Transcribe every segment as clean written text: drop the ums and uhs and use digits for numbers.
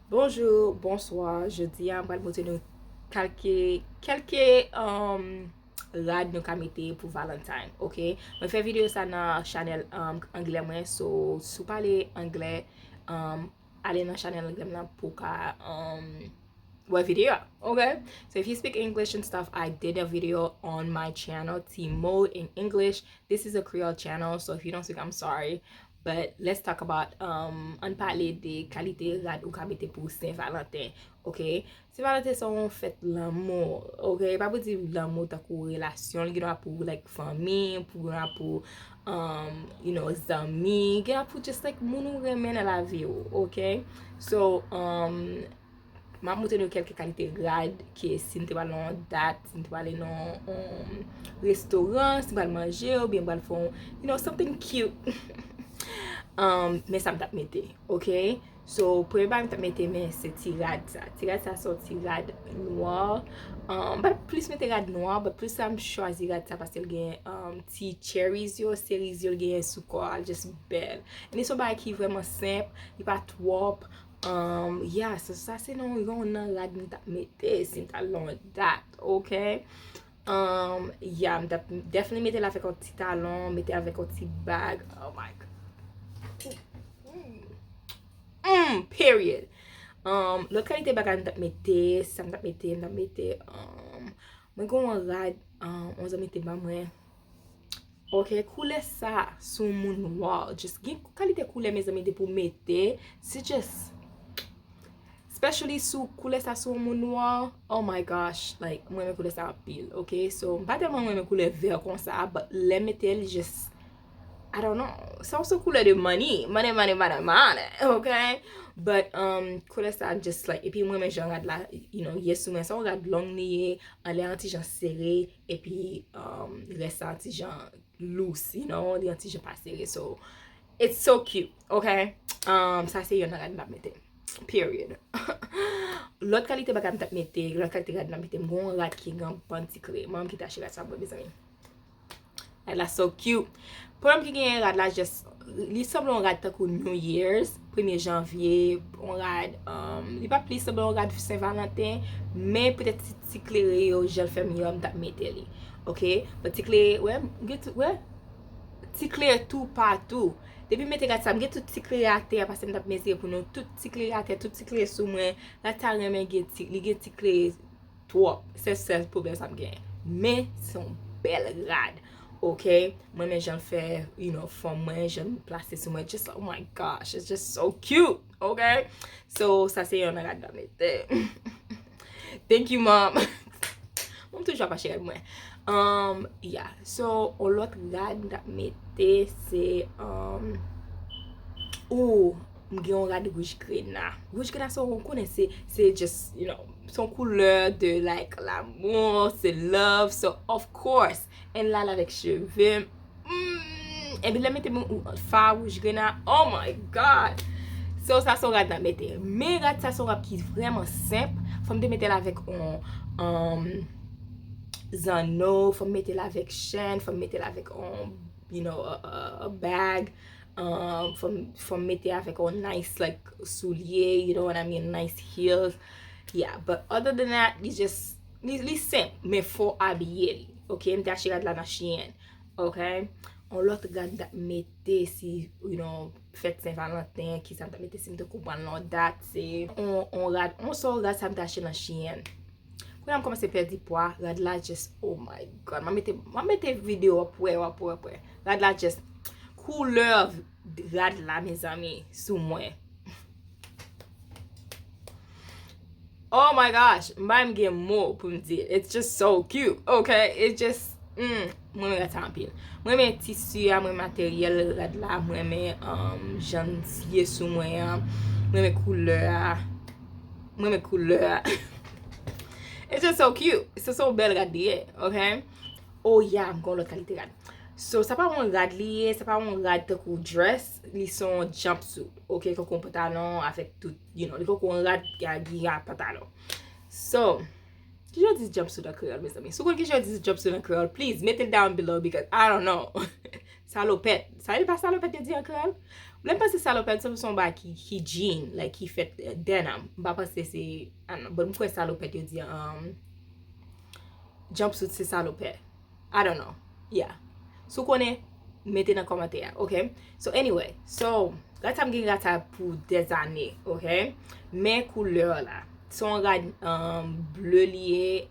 Bonjour, bonsoir, je dis à moi de quelques rad nou ka mette pour Valentine, ok? Mwen fè video sa nan channel anglais mwen, so sou pale anglais, ale nan channel anglais mwen pou ka video, okay? So if you speak English and stuff, I did a video on my channel, Team Mode in English. This is a Creole channel, so if you don't speak, I'm sorry. But let's talk about an parle de kalite rad ou ka mette pou Saint-Valentin, ok? Saint-Valentin son fèt l'amour, ok? Pa pou di l'amour takou relasyon, gen pou like fanmi, pou gen pou zanmi, gen pou just like moun ou remen la vi ou, ok? So, ma mouten nou kelke kalite rad ki si nte bal nan dat, si nte bal nan restaurant, si bal manje ou bien bal fon, something cute. Men sa m tap mette, ok? So, pou e ba m tap mette men se ti rad sa. Ti rad sa so ti rad noir. Ba plus mette rad noir, ba plus sa m chwazi rad sa pasel gen ti cherries yo, cerise yo gen soukwa, just bel. En e so ba ki vreman semp, yi pa twop. Yeah, so sa se non yon nan rad m tap mette, si m talon dat, ok? Yeah, m tap definitely mette la fek an ti talon, mette avek an ti bag. Oh my god. Period. Lot kalite bag an tap mette, sa m tap mette, mwen kon an rad, on zan mette ba mwen. Ok, koule sa sou moun wall. Just gen kalite koule me zan mette pou mette, si just especially sou koule sa sou moun wall. Oh my gosh, like mwen me koule sa apil, ok? So, ba telman mwen me koule ver kon sa, but le mette li just I don't know. Sa also cool de money, okay? But cool sa just like epi mwen men jan rad la, yes men sa rad long niye, ale anti jan serré, epi reste anti jan loose, li anti jan pa serré. So it's so cute, okay? Sa se yon rad la mette. Period. Lot kalite baka m tap mette, lot kalite rad la mette, mgon rad ki gan pantikle. Mwen ki ta che rad sa bo bezami. Rad la so cute. Problem ki gen rad la just, li semblon rad takou New Year's, 1er janvier, on rad, li pa pli semblon rad Saint-Valentin, men peut-être ti klere yo jel fem yo m tap mette li, ok? But ti klere, ti klere tout partout. Depi mette rad sa, m gen tout ti klere ate, apase m tap mette pou nou, tout ti klere ate, tout ti klere sou mwen, la tal remen gen ti klere twop, se problem sa m gen. Men, son bel rad. Ok, mwen men jan fè, fon mwen, jan plase sou mwen, just, oh my gosh, it's just so cute, ok? So, sa se yon rad da mette. Thank you, mom. Mwen toujwa pa chè mwen. Yeah, so, o lot rad da mette, se, mwen gen yon rad rouge grena. Rouge grena, so, mwen kone se just, son couleur de, like, l'amour, se love, so, of course, en la avec cheveux. Et puis, la mette mon fa rouge grena. Oh my god! So, ça son rad nan mette. Mais rad ça son rad qui vraiment simple. Faut me mette la avec zano. Faut me mette la avec chaîne. Faut me mette la avec a bag. Faut me mette avec a nice like soulier. You know what I mean? Nice heels. Yeah, but other than that, it's just simple. Mais faut habiller li. Ok, mte ache rad la nan chien. Ok, on lot rad dat mette si, fèt Saint-Valentin, ki sa mte mette si mte koupan nan dat, se, on so rad sa mte ache nan chien. Kwen am komanse perdi poa, rad la just, oh my god, ma mette video apwe. Rad la just, couleur rad la, mes amis, sou mwen. Oh my gosh, mba m gen mo pou m di. It's just so cute, okay? It's just, mwen men gata anpil. Mwen men tissu ya, mwen materyel rad la, mwen men jan siye sou mwen, mwen men couleur. It's just so cute. It's so bel rad liye, okay? Oh yeah, m kon lot kalite rad. So, sa pa yon rad liye, sa pa yon rad takou dress, li son jumpsuit, ok? Kon pantalon avèk tout, li kon rad gi pantalon. So, ki jò dis jumpsuit an Creole, mes amis? So, kon ki jò dis jumpsuit an Creole, please, mette it down below because I don't know. salopette. Ça n'est pas salopette de dire que même pas c'est salopette, c'est son bas qui jean, like qui fait denim. Pas parce que c'est bon pourquoi salopette de dire jumpsuit c'est salopette. I don't know. Yeah. So connaît mettez dans commentaire, OK? So anyway, so gata m gen gata pour des années, OK? Mais couleur là, son rad bleu lié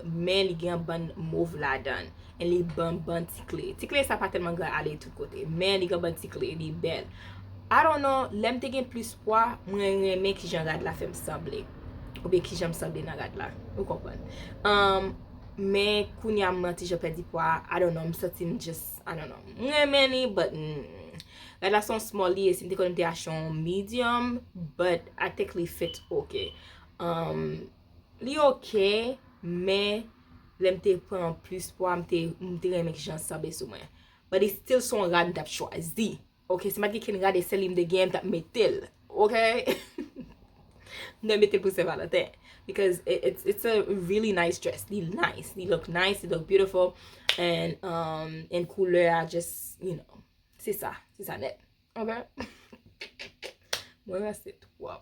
mais li gen ban mauve la dan. Et li ban ticlé. Ticlé ça pas tellement grand aller tout côté, mais li gen ban ticlé, li belle. I don't know, lem te gen plus poids, mwen reme ki jan rad la fem semble. Ou bien ki jan semble nan rad la. Ou kompon. Mais kounya mwen ti je perdi poids, I don't know, m sotin just, I don't know. Mwen meni, but rad la son small li, si mte kon mte achon medium, but I think li fit okay. Li okay, mais lem te pren plus poids, mte reme ki jan semble sou mwen. But it's still son rad mtap choisi. Okay, si mati ken rade selim de game tap metel. Okay? Ne metel pour Saint Valentin. Because it's a really nice dress. They nice. They look nice. They look beautiful. And couleur just, you know. C'est ça net. Okay? Mwen reste trop.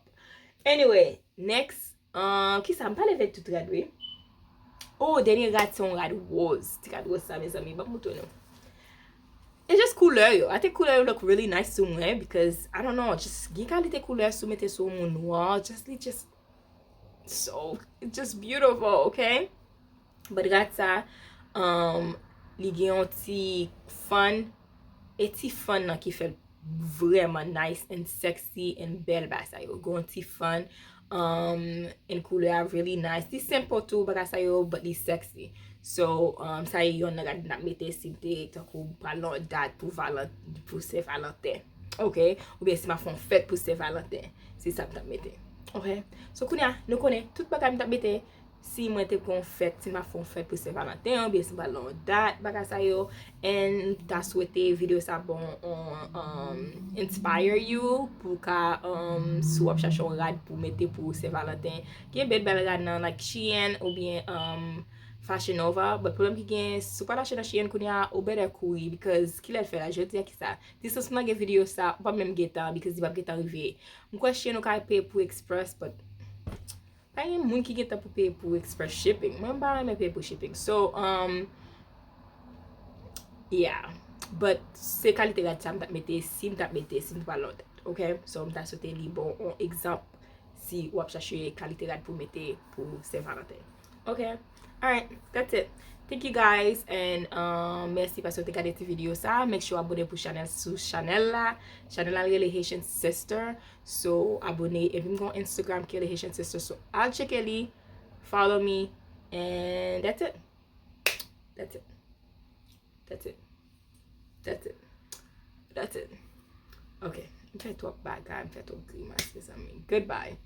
Anyway, next. Ki sa m'pale vet tout rad we? Oh, denye rad son rad rose. Ti rad rose sa mes amis. Bak mouton nou. It's just couleur yo. I think couleur look really nice sou mwen because I don't know, just gen kalite couleur sou mette sou moun noir, just so it's just beautiful, okay? But gat sa li gen yon ti fun, et ti fun nan ki fel vreman nice and sexy and bel basa yo. Gon ti fun and couleur really nice. Ti simple too bagasa yo, but li sexy. So, sa yon nagad na mette si te takou balon dat pou Saint Valentin. Ok? Ou bien si ma fon fèt pou Saint Valentin. Si sa mta mette. Ok? So, kounya, nou konen, tout bagay mta mette, si mwen te kon fèt, si ma fon fèt pou Saint Valentin, ou bien si balon dat bagasa yo, and ta souwete video sa bon inspire you pou ka sou ap chachon rad pou mette pou Saint Valentin. Gen bel rad nan like Shein ou bien Fashion Nova, but problem ki gen sou pa lache nan Shein kounya ou better koui because ki lèl fè la, je diya ki sa. Dis sou mwen gen video sa, ou pa mèm getan because di pa getan rive. Mwen kwa Shein ou ka pay pou express, but pa yon moun ki getan pou pay pou express shipping. Mwen ba mè pay pou shipping. So, yeah. But se kalite rad sa mtap mette, si mtap balot. Ok? So, mta sote li bon on exemple si wap chache kalite rad pou mette pou Saint Valentin. Okay? Alright, that's it. Thank you guys and merci parce que vous regardez cette vidéo ça. Make sure abonnez pour channel sous channel là. Channel là le Haitian Sister. So abonnez et vous on Instagram qui est le Haitian Sister. So I'll check it, follow me and that's it. That's it. That's it. That's it. That's it. Okay. I'm trying to talk back, guys. I'm trying to grimace. Goodbye.